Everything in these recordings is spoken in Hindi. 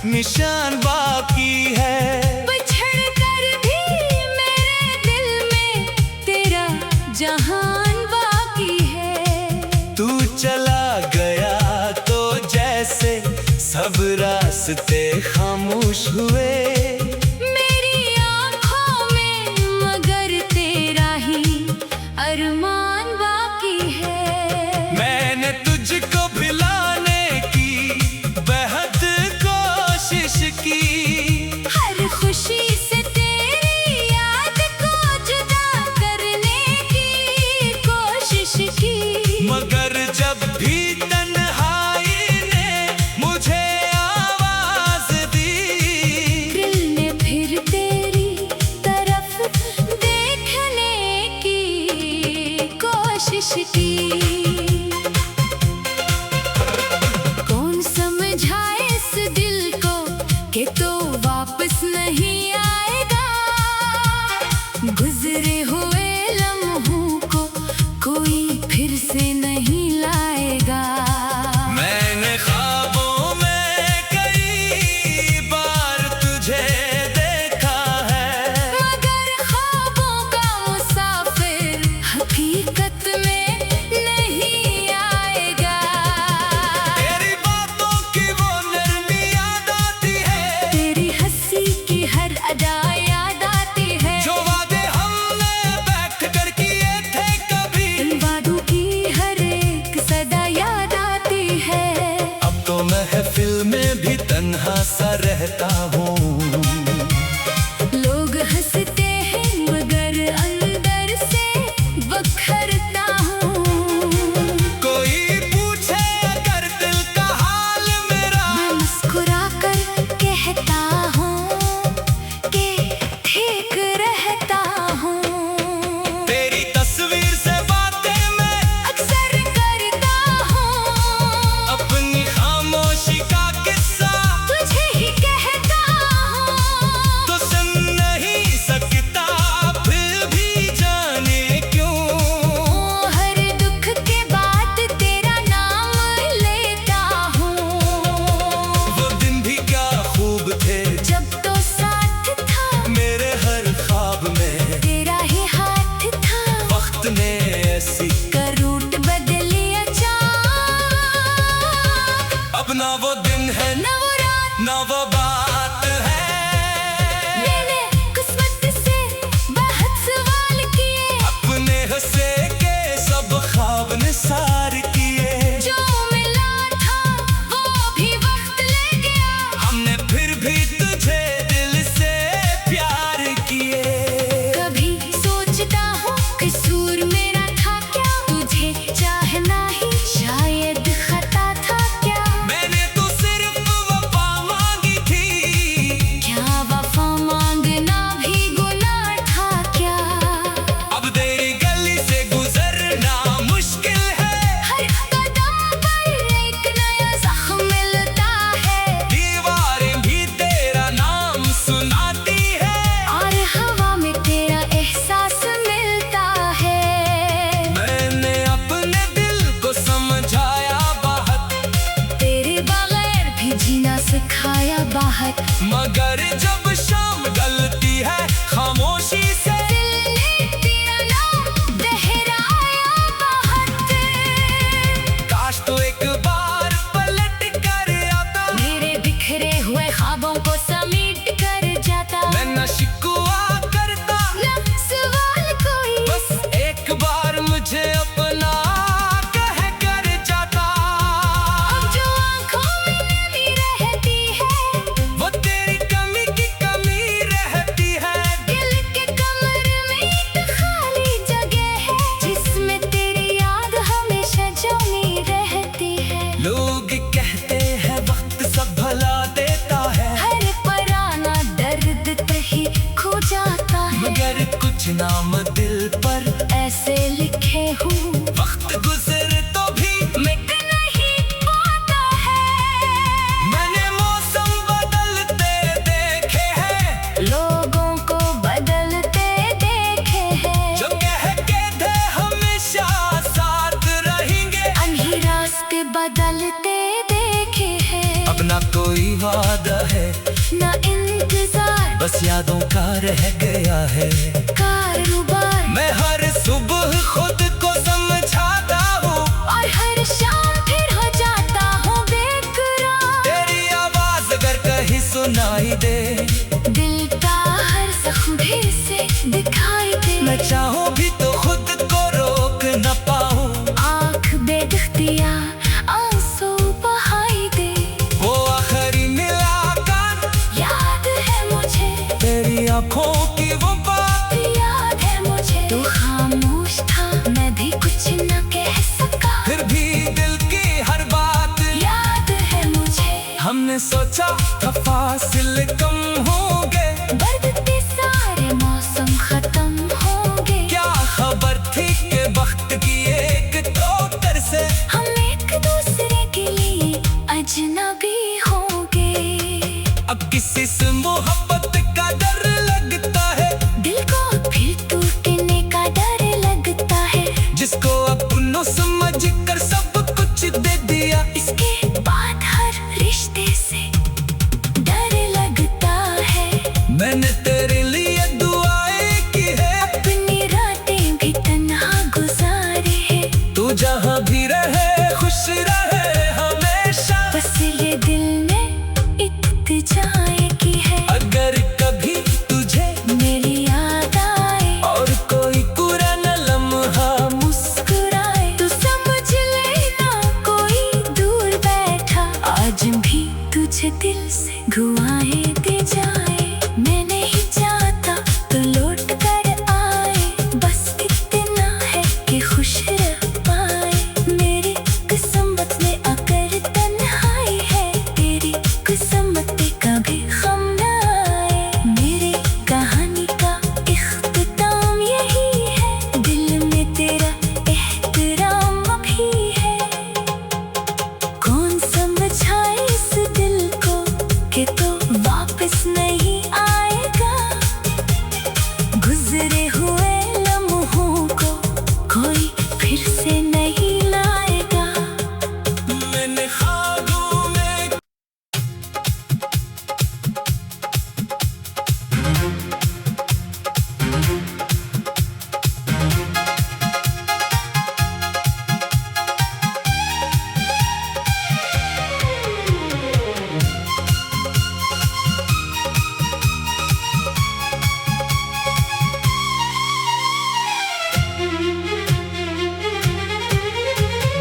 निशान बाकी है। बिछड़ कर भी मेरे दिल में तेरा जहान बाकी है। तू चला गया तो जैसे सब रास्ते खामोश हुए। मेरी आँखों में मगर तेरा ही अरमान बाकी है। मैंने तुझको भुलाने की बेहद कोशिश की। हर खुशी से तेरी याद को जुदा करने की कोशिश की। मगर जब भी तन्हाई ने मुझे आवाज दी, दिल ने फिर तेरी तरफ देखने की कोशिश की। कौन समझाए इस दिल को कि तो वापस नहीं आएगा। गुजरे हुए लम्हों को कोई फिर से नहीं लाएगा। मैंने ख्वाबों में कई बार तुझे देखा है, मगर ख्वाबों का मुसाफिर हकीकत में नहीं आएगा। तेरी बातों की वो नरमी याद आती है, तेरी हंसी की हर अदा याद आती है। जो वादे हमने बैठ कर किए थे कभी, इन वादों की हर एक सदा याद आती है। अब तो महफिल में भी तन्हा सा रहता हूँ। लोग हंसते हैं मगर अंदर से बखरता हूँ। कोई पूछे अगर दिल का हाल मेरा, मैं मुस्कुरा कर कहता हूँ कि ठीक रहता हूँ। तेरी तस्वीर से बातें मैं अक्सर करता हूँ, अपनी खामोशी का किस्सा तुझे ही कहता हूँ। तो सुन नहीं सकता, फिर भी जाने क्यों। हर दुख के बाद तेरा नाम लेता हूँ। वो दिन भी क्या खूब थे, जब तो साथ था मेरे हर ख्वाब में तेरा ही हाथ था। वक्त ने ऐसी का रूट बदली अचानक। अब ना वो दिन है न वो रात ना वो बात है। मैंने किस्मत से बहुत सवाल किए, अपने हंसे के सब ख्वाब निसार किए। जो मिला था वो भी वक्त ले गया। हमने फिर भी तुझे दिल से प्यार किए। कभी सोचता हूँ कसूर मेरा था क्या, तुझे चाहना ही शायद खता था क्या। मैंने तो सिर्फ वफा मांगी थी, क्या वफा मांगना भी गुनाह था क्या। अब तेरी गली से गुजरना मुश्किल है। हर कदम पर एक नया जख्म मिलता है, दीवारें भी तेरा नाम सुनाती है, और हवा में तेरा एहसास मिलता है। मैंने अपने दिल को समझाया बहुत, तेरे बगैर भी जीना सिखाया बाहर। मगर जब शाम ढलती है खामोशी से, दिल ने तेरा नाम दोहराया बहुत। काश तो एक बार पलट कर आता, मेरे बिखरे हुए ख्वाबों को समेट कर जाता। मैं न शिकवा करता, न सवाल कोई, बस एक बार मुझे अपना कह कर जाता। अब जो आँखों में नमी रहती है, वो तेरी कमी की अब ना कोई वादा है ना इंतजार, बस यादों का रह गया है कारोबार। मैं हर सुबह खुद को समझाता हूँ और हर शाम फिर हो जाता हूँ बेकरार। तेरी आवाज अगर कहीं सुनाई दे, दिल का हर जख्म फिर से दिखाई दे। मैं चाहूँ भी तो खुद को रोक न पाऊँ, आँख बेदख्तियार आंसू बहाई दे। वो आखिरी मुलाकात याद है मुझे, तेरी आंखों की वो बात याद है मुझे। तू खामोश था, मैं भी कुछ न कह सका, फिर भी दिल की हर बात याद है मुझे। हमने सोचा था फासिले कम होंगे, बरसते सारे मौसम खत्म होंगे। क्या खबर थी कि वक्त की एक ठोकर से हम एक दूसरे के लिए अजनबी होंगे। अब किसी से मोहब्बत का डर लगता है, दिल को फिर टूटने का डर लगता है। जिसको अपनों समझ कर सब कुछ दे दिया, इसके बाद हर रिश्ते से डर लगता है। मैंने तेरे लिए दुआएं की है, अपनी रातें भी तन्हा गुजारे हैं। तू जहाँ भी रहे खुश रहे हमेशा, बस ये दिल ने इत्तिजाएं की है। अगर कभी तुझे मेरी याद आए और कोई पुराना लम्हा मुस्कुराए, तो समझ लेना कोई दूर बैठा आज भी तुझे दिल से दुआएं दे जाए। मैं नहीं चाहता तो लौट कर आए, बस इतना है कि खुश रह पाए। मेरी किस्मत में अगर तन्हाई है, तेरी किस्मत पे कभी गम न आए। मेरी कहानी का इख्तिताम यही है, दिल में तेरा एहतराम अभी है। कौन समझाए इस दिल को कि तो वापस नहीं आएगा। गुजरे हुए लम्हों को कोई फिर से नहीं लाएगा। मैंने ख्वाबों में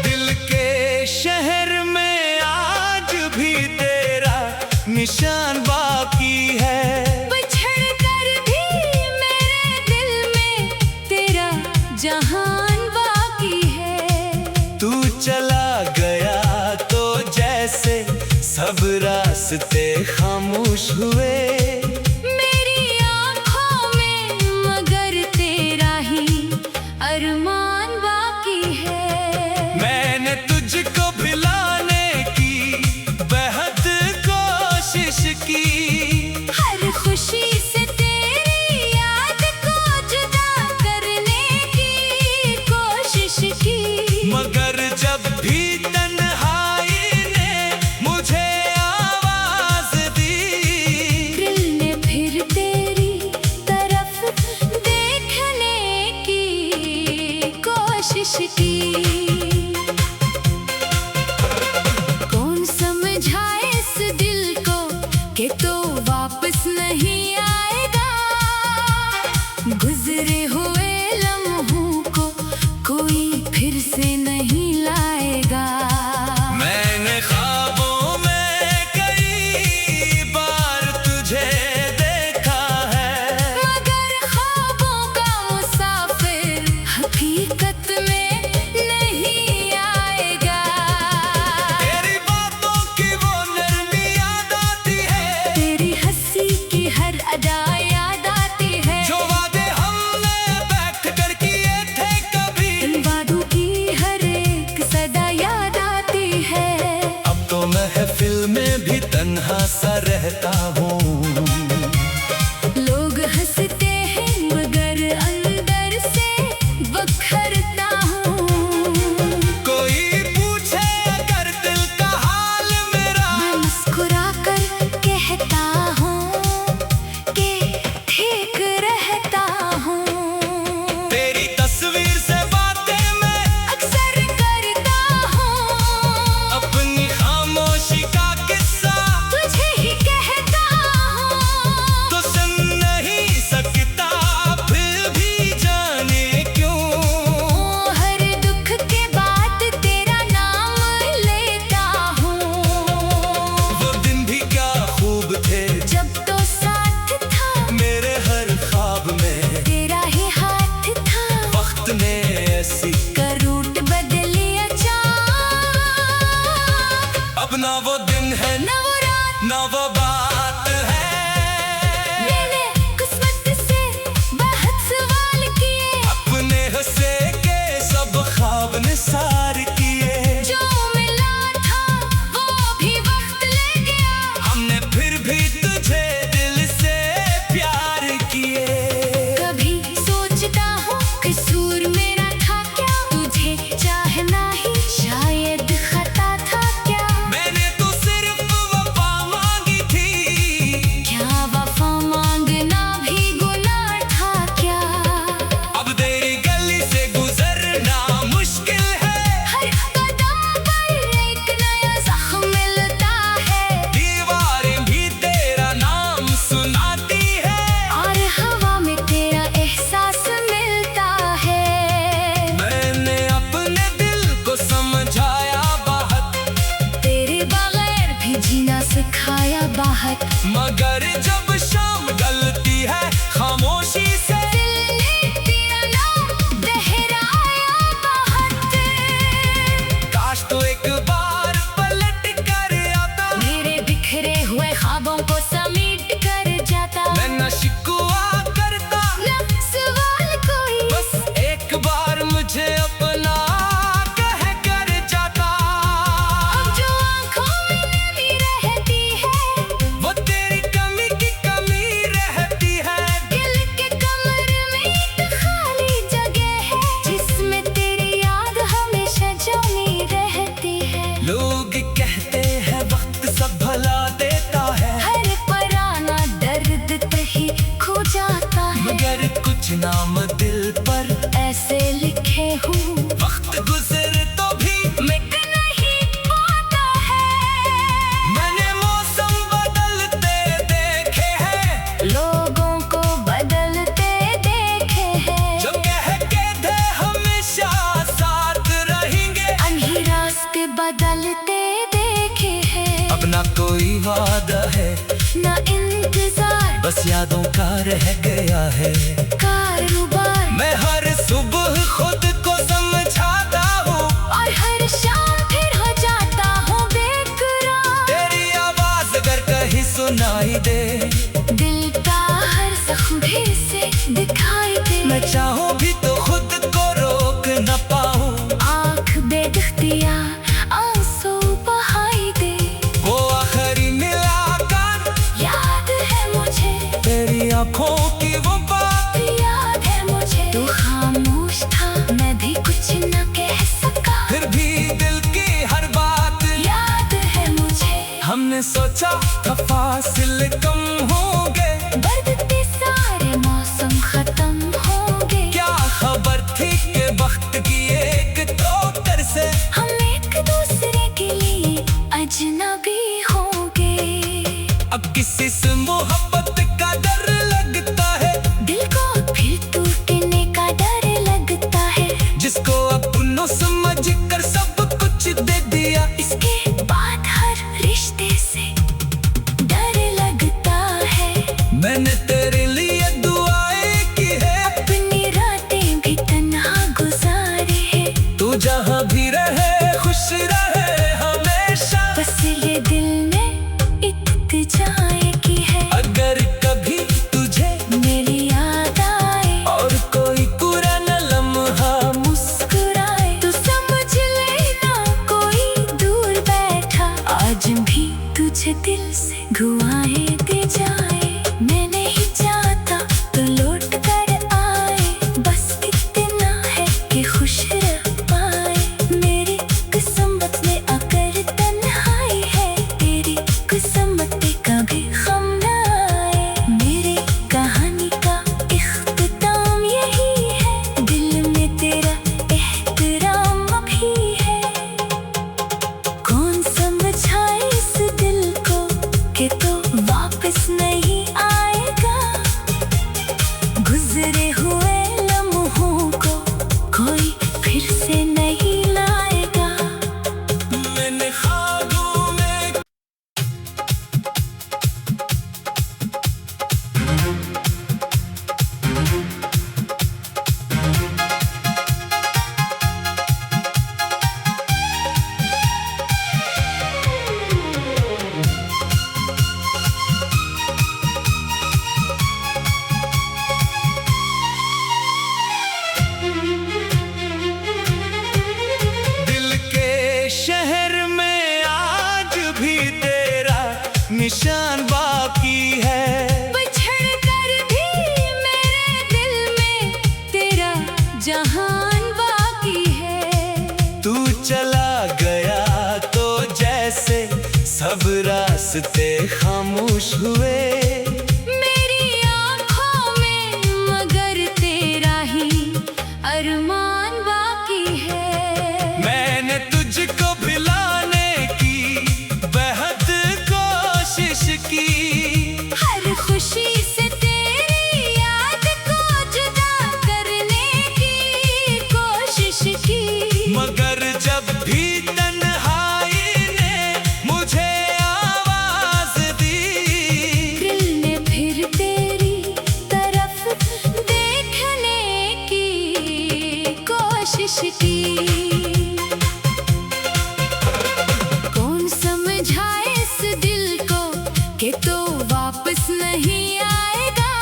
दिल के शहर में आज भी तेरा निशान बाकी है। बिछड़ कर भी मेरे दिल में तेरा जहान बाकी है। तू चला गया तो जैसे सब रास्ते खामोश हुए, मेरी आँखों में मगर तेरा ही अरमान बाकी है। मैंने तुझको भिलाने की बेहद कोशिश की, हर खुशी से तेरी याद को जुदा करने की कोशिश की, मगर जब भी तन्हाई ने मुझे आवाज दी, दिल ने फिर तेरी तरफ देखने की कोशिश की। कौन समझाए इस दिल को कि तो वापस नहीं आएगा। गुजरे हुए लम्हों को कोई फिर से नहीं लाएगा। मैंने ख्वाबों में कई बार तुझे देखा है, मगर ख्वाबों का मुसाफिर हकीकत में नहीं आएगा। तेरी बातों की वो नरमी याद आती है, तेरी हंसी की हर अदा याद आती है। जो वादे हमने बैठ कर किए थे कभी, इन वादों की हर एक सदा याद आती है। अब तो महफिल में भी तन्हा सा रहता हूँ। लोग हंसते हैं मगर अंदर से बखरता हूँ। कोई पूछे अगर दिल का हाल मेरा, मैं मुस्कुराती ना वो बात है। मैंने किस्मत से बहुत सवाल किए, अपने हंसे के सब ख्वाब निसार किए। जो मिला था वो भी वक्त ले गया, हमने फिर भी तुझे दिल से प्यार किए। कभी सोचता हूँ कसूर मेरा था क्या, तुझे चाहना ही शायद खता था क्या। मैंने तो सिर्फ वफा मांगी थी, क्या वफा मांगना भी गुनाह था क्या। अब तेरी गली से गुजरना मुश्किल है। हर कदम पर एक नया जख्म मिलता है, दीवारें भी तेरा नाम सुनाती है। और हवा में तेरा एहसास मिलता है। मैंने अपने दिल को समझाया बहुत, तेरे बगैर भी जीना सिखाया बाहर, मगर जब शाम गलती है खामोशी से, दिल ने तेरा नाम दोहराया बहुत। काश तो एक बार पलट कर आता, मेरे बिखरे हुए ख्वाबों को समेट कर जाता, मैं न शिकवा करता, न सवाल कोई, बस एक बार मुझे अपना कह कर जाता। अब जो आंखों में नमी रहती है, वो तेरी कमी की कमी रहती है। दिल के कमरे में एक खाली जगह है, जिसमें तेरी याद हमेशा जमी रहती है। लोग कहते हैं वक्त सब भला देता है, हर पराना दर्द तही खो जाता है, मगर कुछ नाम दिल पर ऐसे लिखे हूँ वक्त गुजरे तो भी मिट नहीं पाता है। मैंने मौसम बदलते देखे हैं, लोगों को बदलते देखे हैं, जो कह के थे हमेशा साथ रहेंगे, अनही रास्ते बदलते देखे हैं। अब ना कोई वादा है, ना इंतजार, बस यादों का रह गया है। कारोबार, मैं हर सुबह खुद को समझाता हूँ, और हर शाम फिर हो जाता हूँ बेकरार। तेरी आवाज अगर कहीं सुनाई दे, दिल का हर जख्म फिर से दिखाई दे, मैं चाहूँ भी तो खुद को रोक न पाऊँ। आँख बेइख्तियार आंसू बहाई दे। वो आखिरी मुलाकात याद है मुझे, तेरी आंखों की वो बात, याद है मुझे, तू खामोश था मैं भी कुछ न कह सका, फिर भी दिल की हर बात। याद है मुझे, हमने सोचा था फासिले कम होंगे, बरसते सारे मौसम खत्म होंगे, क्या खबर थी कि वक्त की एक ठोकर से हम एक दूसरे के लिए अजनबी होंगे। अब किसी से मोहब्बत का डर लगता है, दिल को फिर टूटने का डर लगता है, जिसको अपनों समझ कर सब कुछ दे दिया। इसके बाद हर रिश्ते से डर लगता है। मैंने तेरे लिए दुआएं की है, अपनी रातें भी तन्हा गुजारे हैं, तू जहाँ भी रहे खुश रहे हमेशा। बस ये दिल ने इत्तिजाएं की है, अगर कभी तुझे मेरी याद आए और कोई पुराना लम्हा मुस्कुराए, तो समझ लेना कोई दूर बैठा आज भी तुझे दिल से दुआएं दे जाए। मैं नहीं चाहता तो लौट कर आए, बस इतना है कि खुश रह पाए। मेरी किस्मत में अगर तन्हाई है, तेरी किस्मत पे कभी गम न आए। मेरी कहानी का इख्तिताम यही है, दिल में तेरा एहतराम भी है। कौन समझाए इस दिल को कि तो वापस नहीं आएगा, गुजरे हुए लम्हों को कोई फिर से नहीं लाएगा। मैंने ख्वाबों में निशान बाकी है। बिछड़ कर भी मेरे दिल में तेरा जहान बाकी है। तू चला गया तो जैसे सब रास्ते खामोश हुए। मेरी आँखों में मगर तेरा ही अरमान बाकी है। मैंने तुझको भुलाने की बेहद कोशिश की। हर खुशी से तेरी याद को जुदा करने की कोशिश की। मगर जब भी तन्हाई ने मुझे आवाज दी, दिल ने फिर तेरी तरफ देखने की कोशिश की। कौन समझाए इस दिल को कि तो वापस नहीं आएगा।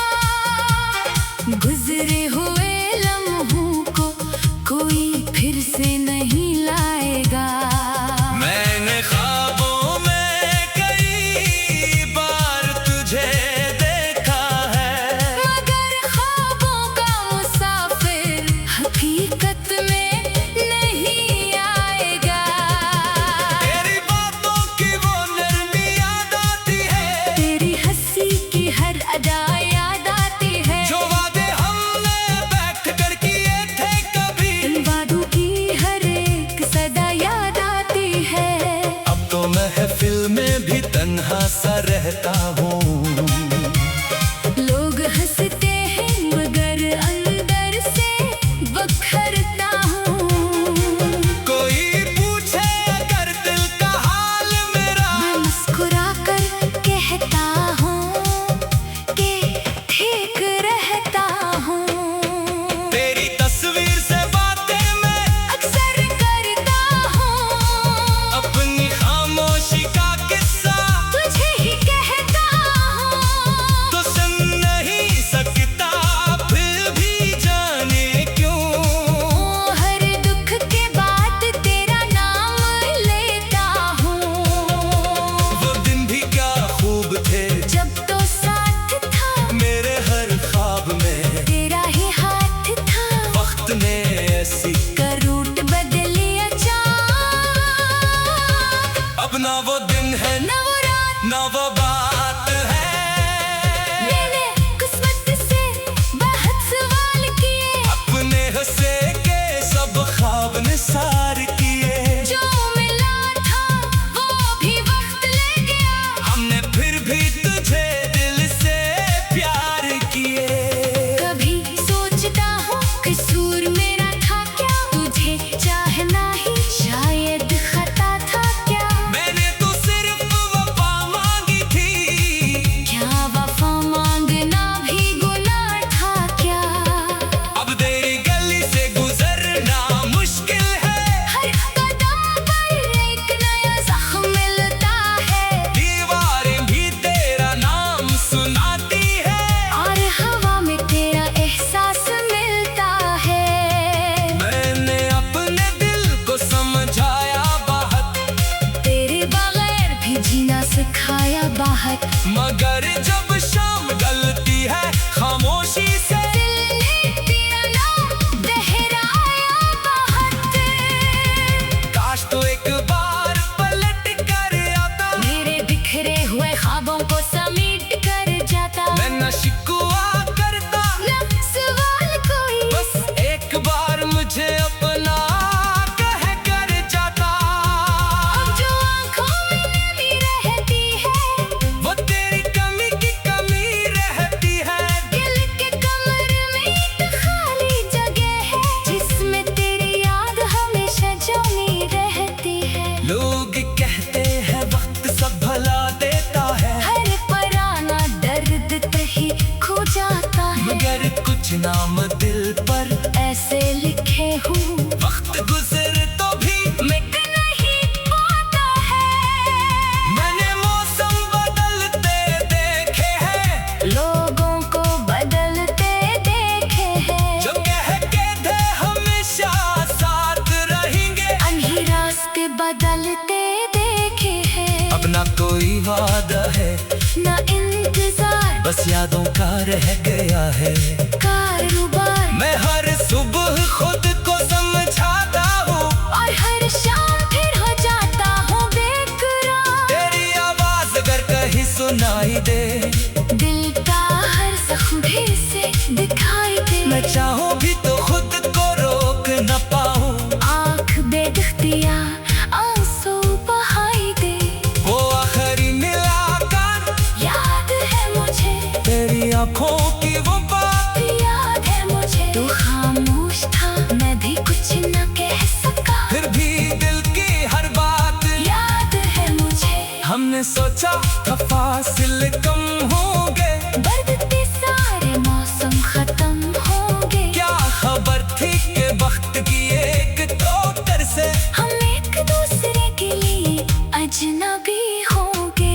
गुजरे हुए लम्हों को कोई फिर से नहीं लाएगा। मैंने ख्वाबों में कई बार तुझे देखा है। मगर ख्वाबों का मुसाफिर हकीकत में नहीं आएगा। तेरी बातों की वो नरमी याद आती है। तेरी हंसी की हर अदा याद आती है। जो वादे हमने बैठ कर किए थे कभी, इन वादों की हर एक सदा याद आती है। अब तो महफिल में भी तन्हा सा रहता हूँ। लोग हंसते हैं मगर अंदर से बखरता हूँ। कोई पूछे अगर दिल का हाल मेरा, मैं मुस्कुरा कर कहता हूँ कि ठीक रहता हूँ। तेरी तस्वीर से बातें मैं अक्सर करता हूँ। अपनी खामोशी का किस्सा तुझे ही कहता हूँ। तो सुन नहीं सकता, फिर भी जाने क्यों। हर दुख के बाद तेरा नाम लेता हूँ। वो दिन भी क्या खूब थे जब तो साथ था मेरे हर ख्वाब में। तेरा ही हाथ था। वक्त ने ऐसी का रूट बदली अचानक। अब ना वो दिन है न वो रात ना वो बात है। मैंने किस्मत से बहुत सवाल किए। अपने हंसे के सब ख्वाब निसार किए। जो मिला था वो भी वक्त ले गया। हमने फिर भी तुझे दिल से प्यार किए। कभी सोचता हूँ कसूर मेरा था क्या। तुझे चाहना ही शायद खता था क्या। मैंने तो सिर्फ वफा मांगी थी। क्या वफा मांगना भी गुनाह था क्या। अब तेरी गली से गुजरना मुश्किल है। हर कदम पर एक नया जख्म मिलता है। दीवारें भी तेरा नाम सुनाती है। और हवा में तेरा एहसास मिलता है। मैंने अपने दिल को समझाया बहुत, तेरे बगैर भी जीना सिखाया बाहर। मगर जब शाम ढलती है खामोशी से, दिल ने तेरा नाम दोहराया बहुत। काश तो एक बार पलट कर आता। मेरे बिखरे हुए ख्वाबों को समेट कर जाता। मैं न शिकवा करता, न सवाल कोई। बस एक बार मुझे अपना कह कर जाता। अब जो आँखों में नमी रहती है वो तेरी कमी की कमी रहती है। दिल के कमरे में एक खाली जगह है जिसमें तेरी याद हमेशा जमी रहती है। लोग कहते हैं वक्त सब भला देता है, हर पराना दर्द तही खो जाता है। मगर कुछ नाम दिल पर ऐसे लिखे हूँ वक्त गुजर तो भी मिट नहीं पाता है। मैंने मौसम बदलते देखे हैं। लोगों को बदलते देखे हैं। जो कह के थे हमेशा साथ रहेंगे, अनही रास्ते बदलते देखे हैं। अब ना कोई वादा है यादों का रह गया है कारोबार। मैं हर सुबह खुद को समझाता हूँ और हर शाम फिर हो जाता हूँ बेकरार। तेरी आवाज अगर कहीं सुनाई दे, दिल का हर जख्म फिर से दिखाई दे। मैं चाहूँ भी तो खुद को रोक न पाऊँ। आँख बेइख्तियार आंसू बहाई दे। वो आखिरी मुलाकात याद है मुझे, तेरी आंखों की वो बात याद है मुझे। तू खामोश था, मैं भी कुछ न कह सका, फिर भी दिल की हर बात याद है मुझे। हमने सोचा था फासिले कम होंगे, बरसते सारे मौसम खत्म होंगे। क्या खबर थी कि वक्त की एक टोकर से हम एक दूसरे के लिए अजनबी होंगे।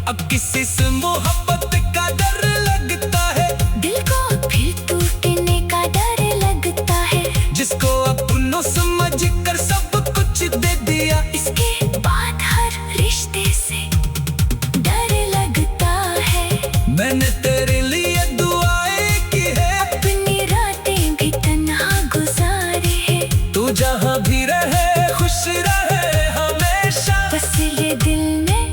अब किसी से मोहब्बत का डर लगता है, दिल को फिर टूटने का डर लगता है। जिसको अपनों समझ कर सब कुछ दे दिया, इसके बाद हर रिश्ते से डर लगता है। मैंने तेरे लिए दुआएं की है, अपनी रातें भी तन्हा गुजारे हैं। तू जहाँ भी रहे खुश रहे हमेशा। बस ये दिल में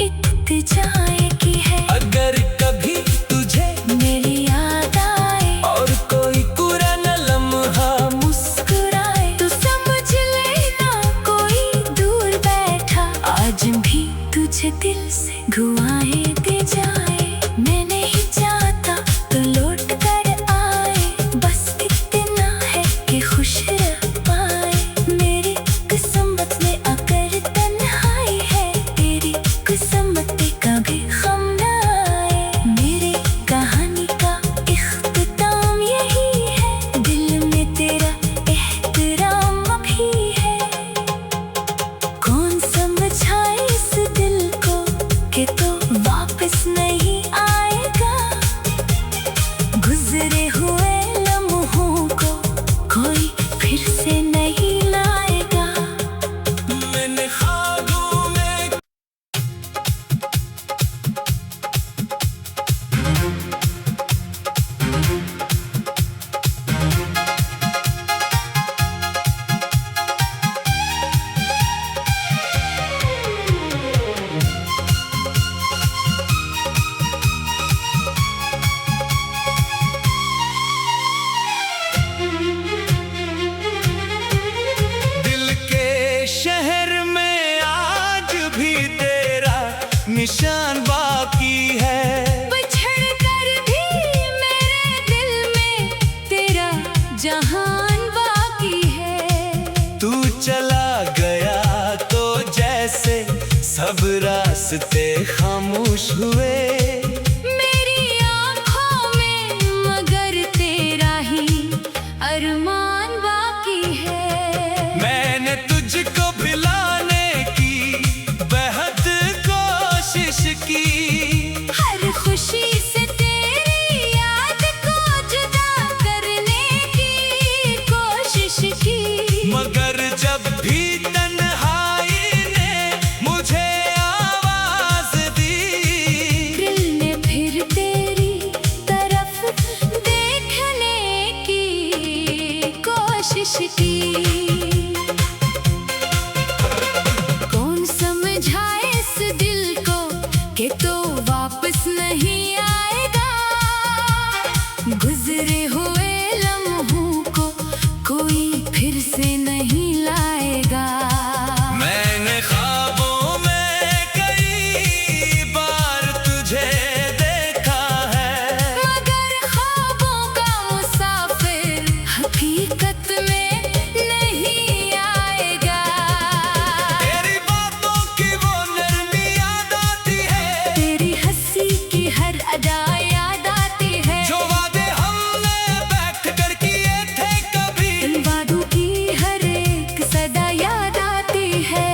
इत्तिजाएं की है। अगर कभी तुझे मेरी याद आए और कोई पुराना लम्हा मुस्कुराए, तो समझ लेना कोई दूर बैठा आज भी तुझे दिल से दुआएं दे जाए। मैं नहीं चाहता तो लौट कर आए, बस इतना है कि खुश रह पाए। मेरी किस्मत में अगर तन्हाई है, तेरी किस्मत पे कभी गम न आए। मेरी कहानी का इख्तिताम यही है, दिल में तेरा एहतराम भी है। कौन समझाए इस दिल को कि तो वापस नहीं आएगा। गुजरे हुए लम्हों को कोई फिर से नहीं लाएगा। मैंने ख्वाबों में दिल के शहर में आज भी तेरा निशान बाकी है। बिछड़ कर भी मेरे दिल में तेरा जहान बाकी है। तू चला गया तो जैसे सब रास्ते खामोश हुए। मेरी आँखों में मगर तेरा ही अरमान बाकी है। मैंने तुझको भिलाने की बेहद कोशिश की, हर खुशी से तेरी याद को जुदा करने की कोशिश की। मगर जब भी तन्हाई ने मुझे आवाज दी, दिल ने फिर तेरी तरफ देखने की कोशिश की। कौन समझाए इस दिल को कि तो वापस नहीं आएगा। गुजरे हुए लम्हों को कोई फिर से नहीं लाएगा। मैंने ख्वाबों में कई बार तुझे देखा है, मगर ख्वाबों का मुसाफिर हकीकत में नहीं आएगा। तेरी बातों की वो नरमी याद आती है, तेरी हंसी की हर अदा याद आती है। जो वादे हमने बैठ कर किए थे कभी, इन वादों की हर एक सदा याद आती है।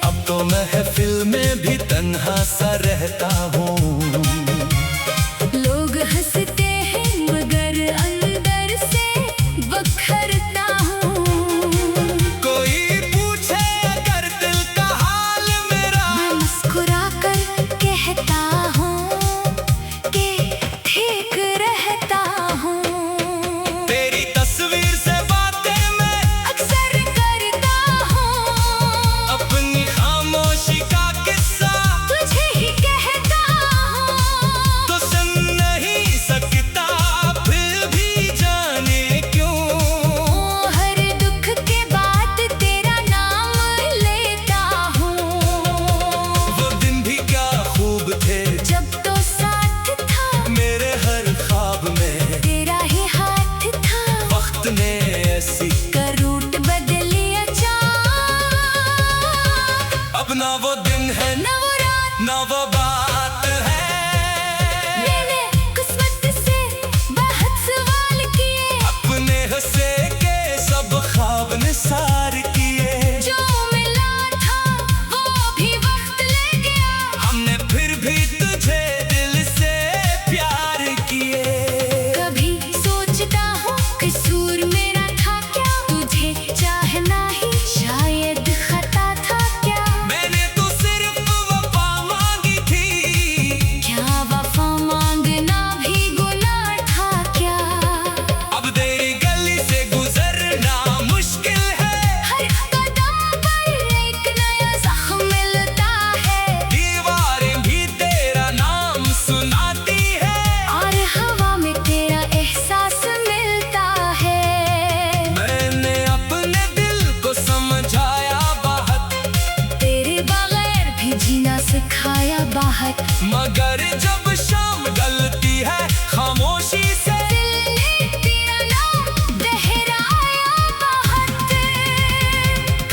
अब तो महफिल में भी तन्हा सा रहता हूँ। लोग हंसते हैं मगर अंदर से बखरता हूँ। कोई पूछे अगर दिल का हाल मेरा, मैं मुस्कुरा कर कहता हूँ कि जब तो साथ था, मेरे हर ख्वाब में तेरा ही हाथ था। वक्त ने ऐसी का रूट बदली अचानक, अब ना वो दिन है न वो रात, ना वो बात है। मैंने किस्मत से बहुत सवाल किए, अपने हंसे के सब ख्वाब निसार किए। जो मिला था वो भी वक्त ले गया। हमने फिर भी तुझे दिल से प्यार किए। कभी सोचता हूँ कसूर मेरा था क्या, तुझे चाहना ही शायद खता था क्या। मैंने तो सिर्फ वफा मांगी थी, क्या वफा मांगना भी गुनाह था क्या। अब तेरी गली से गुजरना मुश्किल है। हर कदम पर एक नया जख्म मिलता है, दीवारें भी तेरा नाम सुनाती है। और हवा में तेरा एहसास मिलता है। मैंने अपने दिल को समझाया बाहर, तेरे बगैर भी जीना सिखाया बाहर। मगर जब शाम ढलती है खामोशी से, दिल ने तेरा नाम दोहराया बहुत।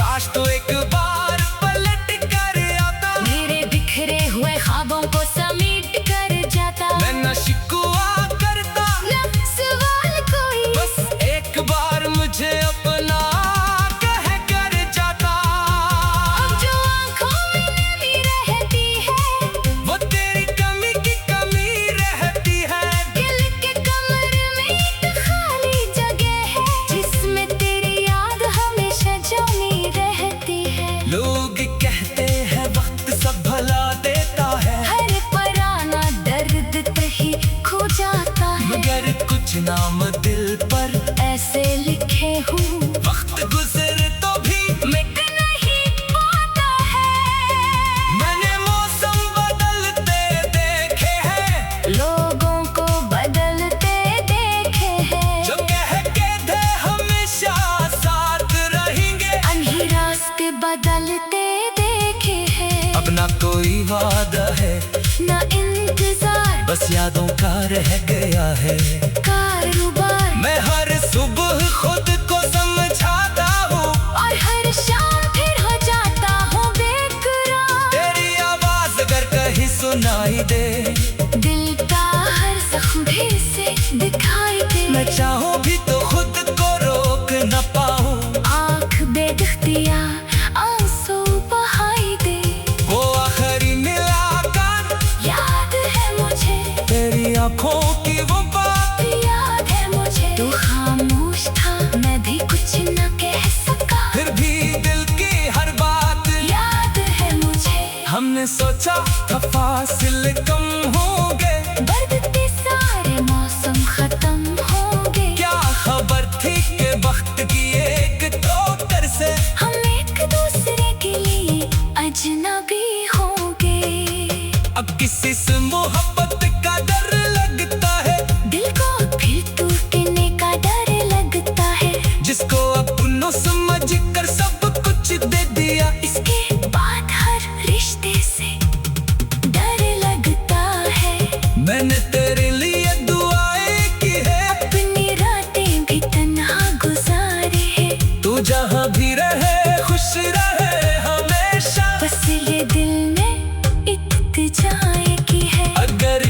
काश तो एक बार पलट कर आता। मेरे बिखरे हुए ख्वाबों को समेट कर जाता। मैं न शिकवा करता, न सवाल कोई, बस एक बार मुझे अपना कह कर जाता। अब जो आंखों में नमी रहती है, वो तेरी कमी की कमी रहती है। दिल के कमरे में एक खाली जगह है, जिसमें तेरी याद हमेशा जमी रहती है। लोग कहते हैं वक्त सब भला देता है, हर पराना दर्द तही खो जाता है। मगर कुछ नाम दिल पर ऐसे लिखे हूँ, वक्त गुजर तो भी मिट नहीं पाता है। मैंने मौसम बदलते देखे हैं, लोगों को बदलते देखे हैं, जो कह के थे हमेशा साथ रहेंगे। अनही रास्ते बदलते देखे हैं। अब ना कोई वादा है, न इंतजार, बस यादों का रह गया है। कारोबार, मैं हर सुबह खुद को समझाता हूँ, और हर शाम फिर हो जाता हूँ बेकरार। तेरी आवाज अगर कहीं सुनाई दे, दिल का हर जख्म फिर से दिखाई दे। मैं चाहूँ भी तो खुद को रोक न पाऊँ। आँख बेदख्तिया आंसू बहाई दे। वो आखिरी मुलाकात, याद है मुझे, तेरी आंखों की वो बात, याद है मुझे। तू खामोश था, मैं भी कुछ न कह सका, फिर भी दिल की हर बात। याद है मुझे। हमने सोचा था फासिले कम होंगे, बरसते सारे मौसम खत्म होंगे। क्या खबर थी कि वक्त की एक ठोकर से हम एक दूसरे के लिए अजनबी होंगे। अब किसी से मोहब्बत का डर लगता है, दिल को फिर टूटने का डर लगता है। जिसको अपनों समझ कर सब कुछ दे दिया। इसके बाद हर रिश्ते से डर लगता है। मैंने तेरे लिए दुआएं की है, अपनी रातें भी तन्हा गुजारे है। तू जहाँ भी रहे खुश रहे हमेशा। बस ये दिल में इत्तेजाए की है। अगर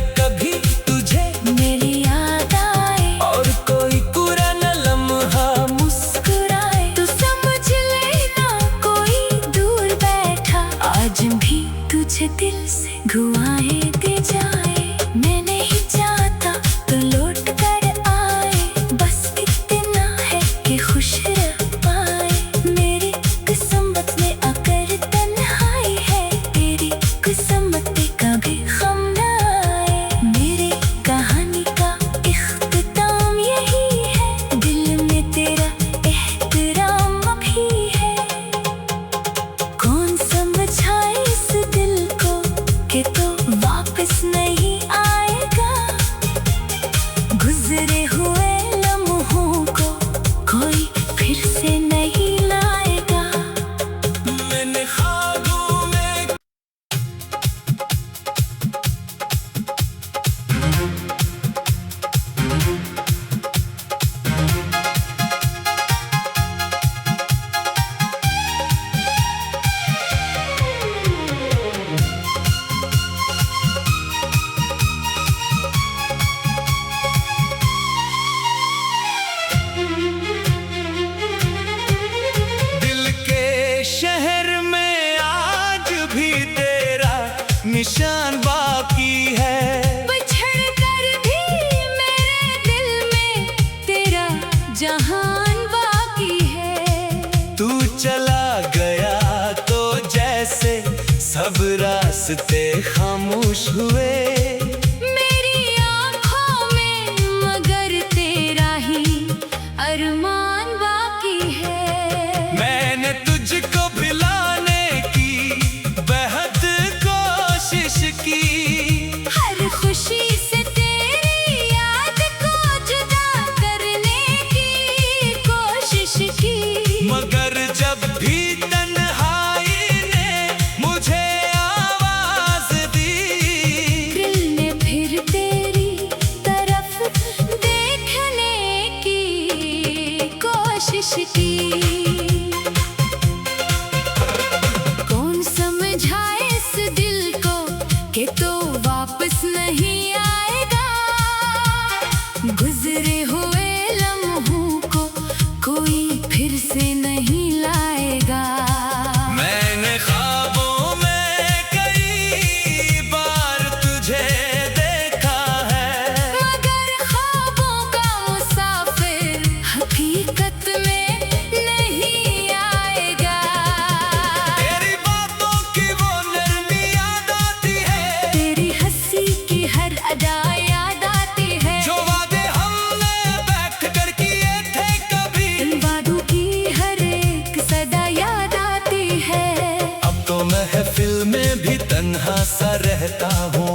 रास्ते खामोश हुए मेरी आंखों में, मगर तेरा ही अरमान बाकी है। मैंने तुझको भिलाने की बेहद कोशिश की, हर खुशी से तेरी याद को जुदा करने की कोशिश की, मगर जब भी तन्हाई ने मुझे आवाज दी, दिल ने फिर तेरी तरफ देखने की कोशिश की। कौन समझाए इस दिल को कि तो वापस नहीं आएगा, गुजरे हुए लम्हों को कोई फिर से नहीं लाएगा। मैंने ख्वाबों में कई बार तुझे देखा है, मगर ख्वाबों का मुसाफिर हकीकत में नहीं आएगा। तेरी बातों की वो नरमी याद आती है, तेरी हंसी की हर अदा याद आती है, जो वादे हमने बैठ कर किए थे कभी, इन वादों की हर एक सदा याद आती है। अब तो महफिल में भी तन्हा सा रहता हूँ।